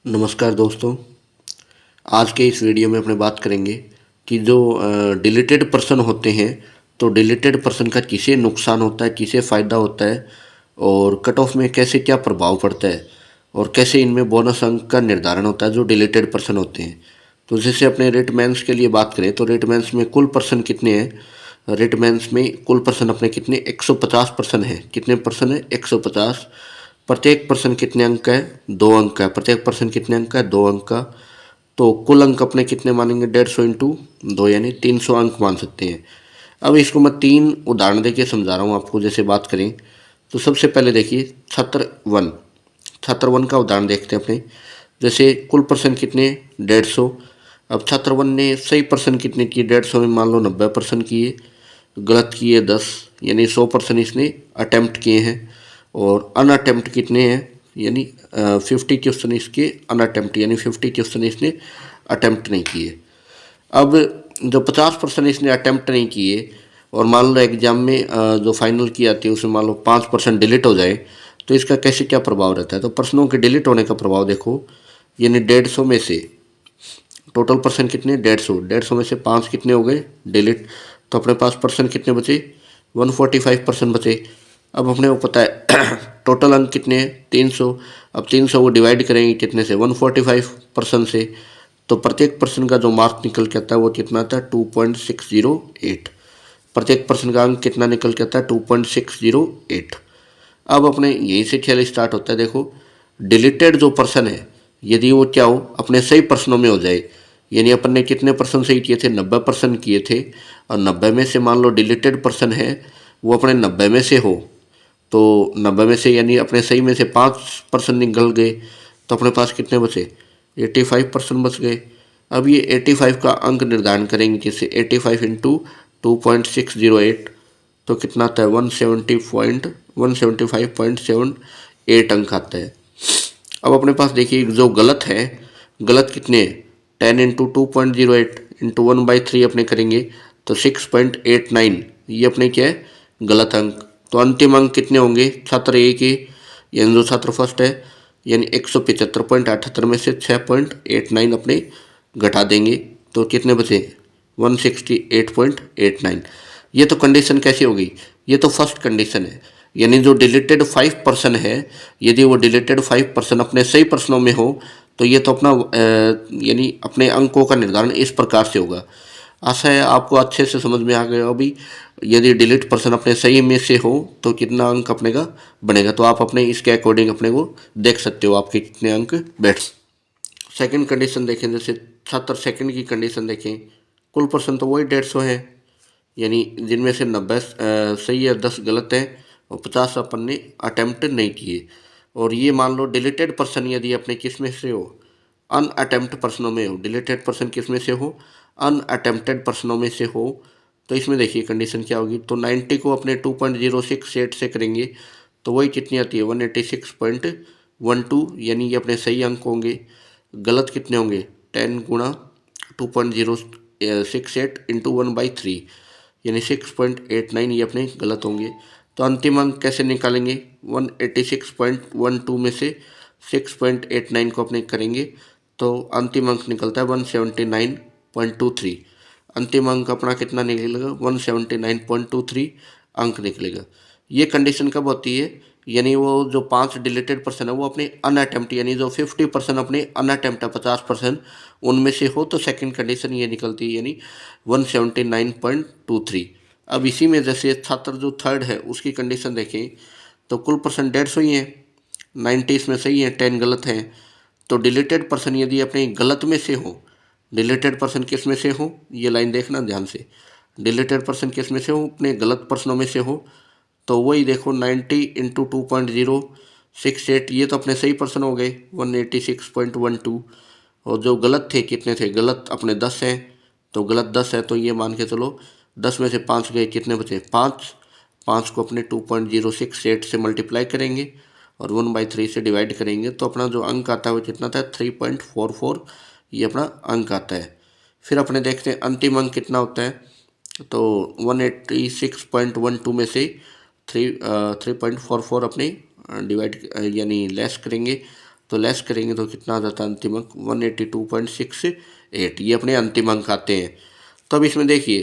नमस्कार दोस्तों। आज के इस वीडियो में अपने बात करेंगे कि जो डिलीटेड पर्सन होते हैं, तो डिलीटेड पर्सन का किसे नुकसान होता है, किसे फ़ायदा होता है और कट ऑफ में कैसे क्या प्रभाव पड़ता है और कैसे इनमें बोनस अंक का निर्धारण होता है जो डिलीटेड पर्सन होते हैं। तो जैसे अपने रेटमेंस के लिए बात करें तो रेटमेंस में कुल पर्सन कितने हैं। रेटमेंस में कुल पर्सन अपने कितने 150 पर्सन है। कितने पर्सन है 150। प्रत्येक पर्सन कितने अंक का है 2 अंक का है। प्रत्येक पर्सन कितने अंक का है 2 अंक का। तो कुल अंक अपने कितने मानेंगे 150 इंटू 2 यानी 300 अंक मान सकते हैं। अब इसको मैं 3 उदाहरण देके समझा रहा हूँ आपको। जैसे बात करें तो सबसे पहले देखिए छात्र वन का उदाहरण देखते हैं अपने। जैसे कुल पर्सन कितने 150। अब छात्र वन ने सही पर्सन कितने किए 150 में मान लो 90% किए, गलत किए 10 यानी 100% इसने अटैम्प्ट किए हैं। और अनअटैम्प्ट कितने हैं यानी 50 क्वेश्चन इसके अनअटैम्प्ट यानी 50 क्वेश्चन इसने अटैम्प्ट नहीं किए। अब जो 50% इसने अटैम्प्ट नहीं किए और मान लो एग्जाम में जो फाइनल की आती है उसमें मान लो 5% डिलीट हो जाए, तो इसका कैसे क्या प्रभाव रहता है। तो प्रश्नों के डिलीट होने का प्रभाव देखो, यानी 150 में से टोटल पर्सन कितने 150 में से 5 कितने हो गए डिलीट, तो अपने पास पर्सन कितने बचे 145% बचे। अब अपने को पता है टोटल अंक कितने हैं 300। अब 300 को डिवाइड करेंगे कितने से 145% से, तो प्रत्येक पर्सन का जो मार्क निकल के आता है वो कितना आता है 2.608। प्रत्येक पर्सन का अंक कितना निकल के आता है 2.608। अब अपने यहीं से खेल स्टार्ट होता है। देखो डिलीटेड जो पर्सन है यदि वो क्या हो अपने सही पर्सनों में हो जाए, यानी अपन ने कितने पर्सन सही किए थे 90% किए थे, और 90 में से मान लो डिलीटेड पर्सन है वो अपने 90 में से हो, तो 90 में से यानी अपने सही में से 5% निकल गए, तो अपने पास कितने बचे 85% बच गए। अब ये 85 का अंक निर्धारण करेंगे जैसे 85 इंटू 2.608, तो कितना आता है 175.78 अंक आता है। अब अपने पास देखिए जो गलत है, गलत कितने 10 इंटू 2.08 इंटू 1/3 अपने करेंगे तो 6.89, ये अपने क्या है गलत अंक। तो अंतिम अंक कितने होंगे छात्र ए के, यानी जो छात्र फर्स्ट है, यानी 175.78 में से 6.89 अपने घटा देंगे तो कितने बचे 168.89। ये तो कंडीशन कैसी होगी, ये तो फर्स्ट कंडीशन है। यानी जो डिलीटेड 5% है, यदि वो डिलीटेड 5% अपने सही प्रश्नों में हो तो ये तो अपना यानी अपने अंकों का निर्धारण इस प्रकार से होगा। आशा है आपको अच्छे से समझ में आ गया। अभी यदि डिलीट पर्सन अपने सही में से हो तो कितना अंक अपने का बनेगा, तो आप अपने इसके अकॉर्डिंग अपने को देख सकते हो आपके कितने अंक बैठ। सेकंड कंडीशन देखें, जैसे छात्र सेकंड की कंडीशन देखें, कुल पर्सन तो वही 150 है, यानी जिनमें से 90 सही है 10 गलत है और 50 अपन ने अटैम्प्ट नहीं किए। और ये मान लो डिलीटेड पर्सन यदि अपने किस में से हो अनअटेम्प्ट पर्सनों में हो, डिलीटेड पर्सन किस में से हो अनअटेम्प्टेड पर्सनों में से हो, तो इसमें देखिए कंडीशन क्या होगी। तो 90 को अपने 2.068 से करेंगे तो वही कितनी आती है 186.12, यानी ये अपने सही अंक होंगे। गलत कितने होंगे 10 गुणा 2.068 इंटू 1/3 यानी 6.89, ये अपने गलत होंगे। तो अंतिम अंक कैसे निकालेंगे 186.12 में से 6.89 को अपने करेंगे तो अंतिम अंक निकलता है 179.23। अंतिम अंक अपना कितना निकलेगा 179.23 अंक निकलेगा। ये कंडीशन कब होती है, यानी वो जो 5 डिलीटेड पर्सन है वो अपने अनअटेम्प्ट यानी जो 50% अपने अनअटेम्प्ट है 50% उनमें से हो, तो सेकंड कंडीशन ये निकलती है यानी 179.23। अब इसी में जैसे छात्र जो थर्ड है उसकी कंडीशन देखें तो कुल पर्सन 150 ही है, 90 इसमें सही है 10 गलत हैं। तो डिलीटेड पर्सन यदि अपने गलत में से हो, डिलीटेड पर्सन किस में से हो ये लाइन देखना ध्यान से, डिलीटेड पर्सन किस में से हो अपने गलत पर्सनों में से हो, तो वही देखो 90 इंटू 2.068, ये तो अपने सही पर्सन हो गए 186.12। और जो गलत थे कितने थे गलत अपने 10 हैं, तो गलत 10 है तो ये मान के चलो 10 में से 5 गए कितने बचे 5। 5 को अपने 2.068 से मल्टीप्लाई करेंगे और 1/3 से डिवाइड करेंगे तो अपना जो अंक आता है वो कितना था 3.44, ये अपना अंक आता है। फिर अपने देखते हैं अंतिम अंक कितना होता है, तो 186.12 में से 3.44 अपने डिवाइड यानी लेस करेंगे तो लेस करेंगे तो कितना आ जाता है अंतिम अंक 182.68, ये अपने अंतिम अंक आते हैं। तो अब इसमें देखिए,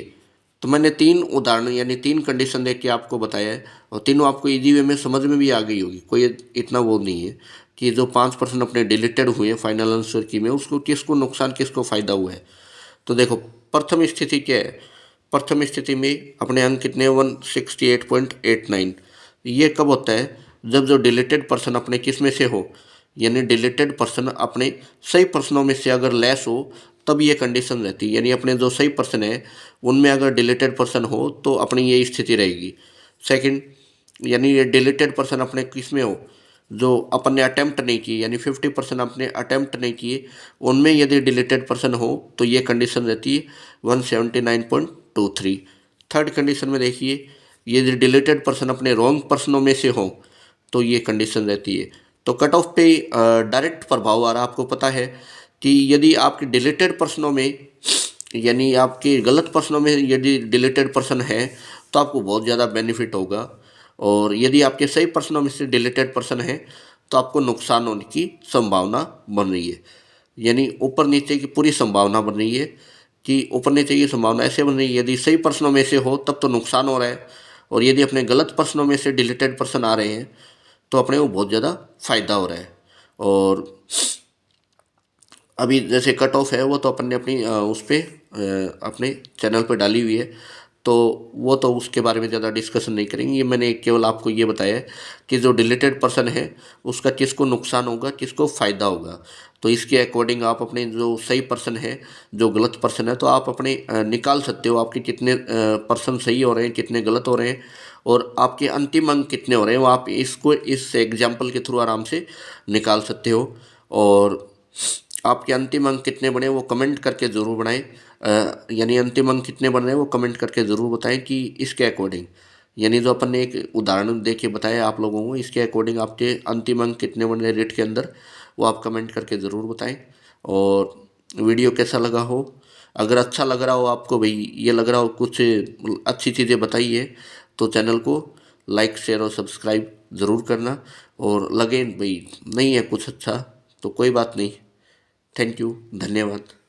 तो मैंने 3 उदाहरण यानी 3 कंडीशन देख के आपको बताया है और तीनों आपको इजी वे में समझ में भी आ गई होगी। कोई इतना वो नहीं है कि जो 5% अपने डिलीटेड हुए हैं फाइनल आंसर की में, उसको किसको नुकसान किसको फ़ायदा हुआ है। तो देखो प्रथम स्थिति क्या है, प्रथम स्थिति में अपने अंक कितने 168.89। ये कब होता है, जब जो डिलीटेड पर्सन अपने किस में से हो, यानी डिलीटेड पर्सन अपने सही पर्सनों में से अगर लेस हो तब ये कंडीशन रहती है। यानी अपने जो सही पर्सन है उनमें अगर डिलीटेड पर्सन हो तो अपनी ये स्थिति रहेगी। सेकंड, यानी ये डिलीटेड पर्सन अपने किस में हो, जो अपन ने अटेम्प्ट नहीं की, यानी 50% अपने अटेम्प्ट नहीं किए, उनमें यदि डिलीटेड पर्सन हो तो ये कंडीशन रहती है 179.23। थर्ड कंडीशन में देखिए, यदि डिलीटेड पर्सन अपने रॉन्ग पर्सनों में से हो तो ये कंडीशन रहती है। तो कट ऑफ पे डायरेक्ट प्रभाव आ रहा है। आपको पता है कि यदि आपके डिलीटेड पर्सनों में, यानी आपके गलत पर्सनों में यदि डिलीटेड पर्सन है तो आपको बहुत ज़्यादा बेनिफिट होगा, और यदि आपके सही पर्सनों में से डिलीटेड पर्सन है तो आपको नुकसान होने की संभावना बन रही है। यानी ऊपर नीचे की पूरी संभावना बन रही है कि ऊपर नीचे की संभावना ऐसे बन रही है, यदि सही पर्सनों में से हो तब तो नुकसान हो रहा है, और यदि अपने गलत पर्सनों में से डिलीटेड पर्सन आ रहे हैं तो अपने को बहुत ज़्यादा फ़ायदा हो रहा है। और अभी जैसे कट ऑफ है वो तो अपन ने अपनी उस पर अपने चैनल पे डाली हुई है, तो वो तो उसके बारे में ज़्यादा डिस्कशन नहीं करेंगे। ये मैंने केवल आपको ये बताया है कि जो डिलीटेड पर्सन है उसका किसको नुकसान होगा किसको फ़ायदा होगा। तो इसके अकॉर्डिंग आप अपने जो सही पर्सन है जो गलत पर्सन है तो आप अपने निकाल सकते हो आपके कितने पर्सन सही हो रहे हैं कितने गलत हो रहे हैं, और आपके अंतिम अंक कितने हो रहे हैं वो आप इसको इस एग्जाम्पल के थ्रू आराम से निकाल सकते हो। और आपके अंतिम अंक कितने बने वो कमेंट करके ज़रूर बनाएं, यानी अंतिम अंक कितने बन रहे हैं वो कमेंट करके ज़रूर बताएं कि इसके अकॉर्डिंग, यानी जो अपन ने एक उदाहरण दे के बताया आप लोगों को, इसके अकॉर्डिंग आपके अंतिम अंक कितने बन रहे हैं रेट के अंदर वो आप कमेंट करके ज़रूर बताएं। और वीडियो कैसा लगा हो, अगर अच्छा लग रहा हो आपको, भाई ये लग रहा हो कुछ अच्छी चीज़ें बताइए, तो चैनल को लाइक शेयर और सब्सक्राइब ज़रूर करना। और लगे भाई नहीं है कुछ अच्छा तो कोई बात नहीं, थैंक यू, धन्यवाद।